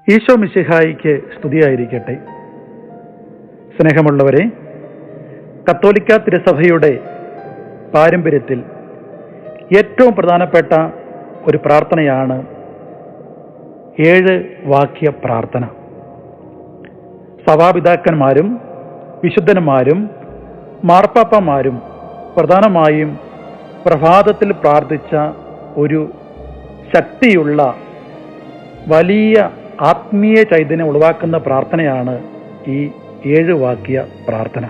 ഈശോ മിശിഹായിക്ക് സ്തുതിയായിരിക്കട്ടെ. സ്നേഹമുള്ളവരെ, കത്തോലിക്ക തിരുസഭയുടെ പാരമ്പര്യത്തിൽ ഏറ്റവും പ്രധാനപ്പെട്ട ഒരു പ്രാർത്ഥനയാണ് 7 വാക്യ പ്രാർത്ഥന. സഭാപിതാക്കന്മാരും വിശുദ്ധന്മാരും മാർപ്പാപ്പമാരും പ്രധാനമായും പ്രഭാതത്തിൽ പ്രാർത്ഥിച്ച ഒരു ശക്തിയുള്ള വലിയ ആത്മീയ ചൈതന്യം ഉളവാക്കുന്ന പ്രാർത്ഥനയാണ് ഈ 7 വാക്യ പ്രാർത്ഥന.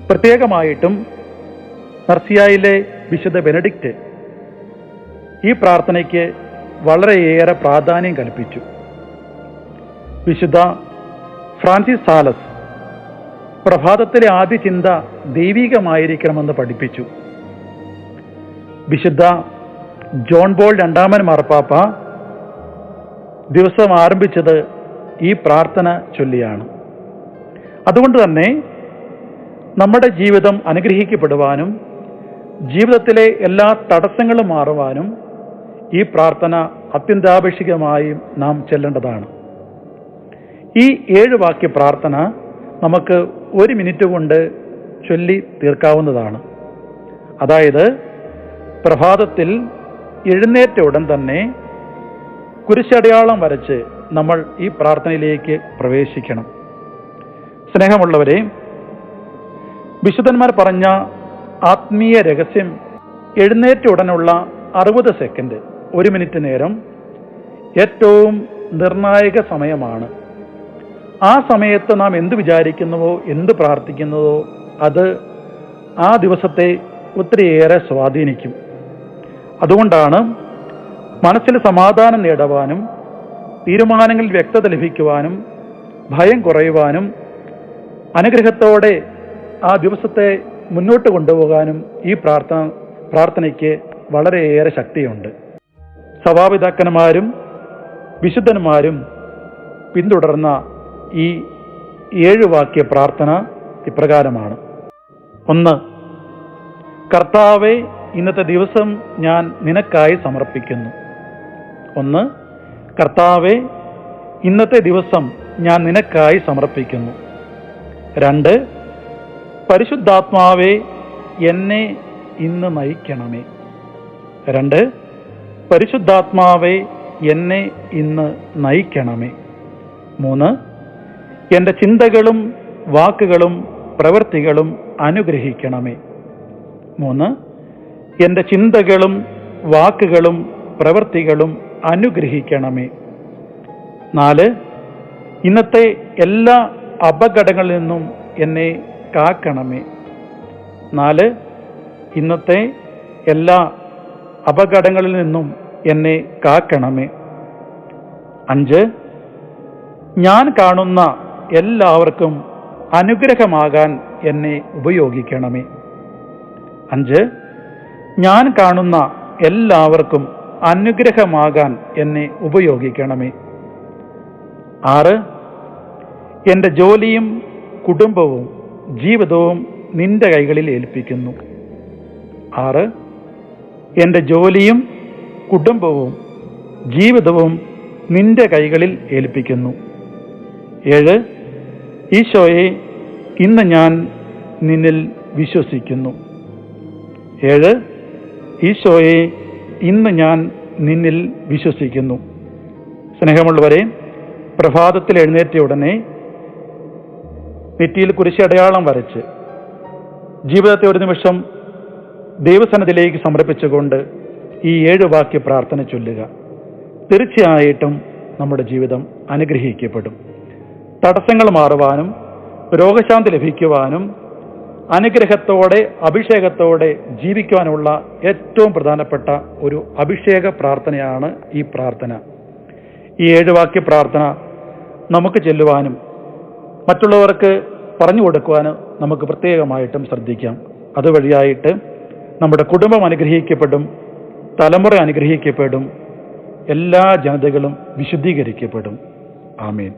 പ്രത്യേകമായിട്ടും നർസിയായിലെ വിശുദ്ധ ബെനഡിക്റ്റ് ഈ പ്രാർത്ഥനയ്ക്ക് വളരെയേറെ പ്രാധാന്യം കൽപ്പിച്ചു. വിശുദ്ധ ഫ്രാൻസിസ് സാലസ് പ്രഭാതത്തിലെ ആദ്യ ചിന്ത ദൈവികമായിരിക്കണമെന്ന് പഠിപ്പിച്ചു. വിശുദ്ധ ജോൺ പോൾ രണ്ടാമൻ മാർപ്പാപ്പ ദിവസം ആരംഭിച്ചത് ഈ പ്രാർത്ഥന ചൊല്ലിയാണ്. അതുകൊണ്ട് തന്നെ നമ്മുടെ ജീവിതം അനുഗ്രഹിക്കപ്പെടുവാനും ജീവിതത്തിലെ എല്ലാ തടസ്സങ്ങളും മാറുവാനും ഈ പ്രാർത്ഥന അത്യന്താപേക്ഷികമായും നാം ചെല്ലേണ്ടതാണ്. ഈ 7 വാക്യ പ്രാർത്ഥന നമുക്ക് 1 മിനിറ്റ് കൊണ്ട് ചൊല്ലി തീർക്കാവുന്നതാണ്. അതായത് പ്രഭാതത്തിൽ എഴുന്നേറ്റ ഉടൻ തന്നെ കുരിശടയാളം വരച്ച് നമ്മൾ ഈ പ്രാർത്ഥനയിലേക്ക് പ്രവേശിക്കണം. സ്നേഹമുള്ളവരെ, വിശുദ്ധന്മാർ പറഞ്ഞ ആത്മീയ രഹസ്യം എഴുന്നേറ്റ ഉടനുള്ള 60 സെക്കൻഡ്, 1 മിനിറ്റ് നേരം ഏറ്റവും നിർണായക സമയമാണ്. ആ സമയത്ത് നാം എന്ത് വിചാരിക്കുന്നുവോ, എന്ത് പ്രാർത്ഥിക്കുന്നുവോ അത് ആ ദിവസത്തെ ഒത്തിരിയേറെ സ്വാധീനിക്കും. അതുകൊണ്ടാണ് മനസ്സിൽ സമാധാനം നേടുവാനും തീരുമാനങ്ങളിൽ വ്യക്തത ലഭിക്കുവാനും ഭയം കുറയുവാനും അനുഗ്രഹത്തോടെ ആ ദിവസത്തെ മുന്നോട്ട് കൊണ്ടുപോകാനും ഈ പ്രാർത്ഥനയ്ക്ക് വളരെയേറെ ശക്തിയുണ്ട്. സഭാപിതാക്കന്മാരും വിശുദ്ധന്മാരും പിന്തുടർന്ന ഈ 7 വാക്യ പ്രാർത്ഥന ഇപ്രകാരമാണ്. 1. കർത്താവേ, ഇന്നത്തെ ദിവസം ഞാൻ നിനക്കായി സമർപ്പിക്കുന്നു. 1. കർത്താവേ, ഇന്നത്തെ ദിവസം ഞാൻ നിനക്കായി സമർപ്പിക്കുന്നു. 2. പരിശുദ്ധാത്മാവേ, എന്നെ ഇന്ന് നയിക്കണമേ. 2. പരിശുദ്ധാത്മാവേ, എന്നെ ഇന്ന് നയിക്കണമേ. 3. എൻ്റെ ചിന്തകളും വാക്കുകളും പ്രവൃത്തികളും അനുഗ്രഹിക്കണമേ. 3. എൻ്റെ ചിന്തകളും വാക്കുകളും പ്രവൃത്തികളും അനുഗ്രഹിക്കണമേ. 4. ഇന്നത്തെ എല്ലാ അപകടങ്ങളിൽ നിന്നും എന്നെ കാക്കണമേ. 4. ഇന്നത്തെ എല്ലാ അപകടങ്ങളിൽ നിന്നും എന്നെ കാക്കണമേ. 5. ഞാൻ കാണുന്ന എല്ലാവർക്കും അനുഗ്രഹമാകാൻ എന്നെ ഉപയോഗിക്കണമേ. 5. ഞാൻ കാണുന്ന എല്ലാവർക്കും അനുഗ്രഹമാകാൻ എന്നെ ഉപയോഗിക്കണമേ. 6. എൻ്റെ ജോലിയും കുടുംബവും ജീവിതവും നിന്റെ കൈകളിൽ ഏൽപ്പിക്കുന്നു. 6. എൻ്റെ ജോലിയും കുടുംബവും ജീവിതവും നിന്റെ കൈകളിൽ ഏൽപ്പിക്കുന്നു. 7. ഈശോയെ, ഇന്ന് ഞാൻ നിന്നിൽ വിശ്വസിക്കുന്നു. 7. ഈശോയെ, ഇന്ന് ഞാൻ നിന്നിൽ വിശ്വസിക്കുന്നു. സ്നേഹമുള്ളവരെ, പ്രഭാതത്തിൽ എഴുന്നേറ്റ ഉടനെ നെറ്റിയിൽ കുരിശടയാളം വരച്ച് ജീവിതത്തെ ഒരു നിമിഷം ദൈവസന്നിധിയിലേക്ക് സമർപ്പിച്ചുകൊണ്ട് ഈ 7 വാക്യ പ്രാർത്ഥന ചൊല്ലുക. തീർച്ചയായിട്ടും നമ്മുടെ ജീവിതം അനുഗ്രഹിക്കപ്പെടും. തടസ്സങ്ങൾ മാറുവാനും രോഗശാന്തി ലഭിക്കുവാനും അനുഗ്രഹത്തോടെ അഭിഷേകത്തോടെ ജീവിക്കുവാനുള്ള ഏറ്റവും പ്രധാനപ്പെട്ട ഒരു അഭിഷേക പ്രാർത്ഥനയാണ് ഈ പ്രാർത്ഥന. ഈ 7 വാക്യ പ്രാർത്ഥന നമുക്ക് ചെല്ലുവാനും മറ്റുള്ളവർക്ക് പറഞ്ഞു കൊടുക്കുവാനും നമുക്ക് പ്രത്യേകമായിട്ടും ശ്രദ്ധിക്കാം. അതുവഴിയായിട്ട് നമ്മുടെ കുടുംബം അനുഗ്രഹിക്കപ്പെടും, തലമുറ അനുഗ്രഹിക്കപ്പെടും, എല്ലാ ജനതകളും വിശുദ്ധീകരിക്കപ്പെടും. ആമേൻ.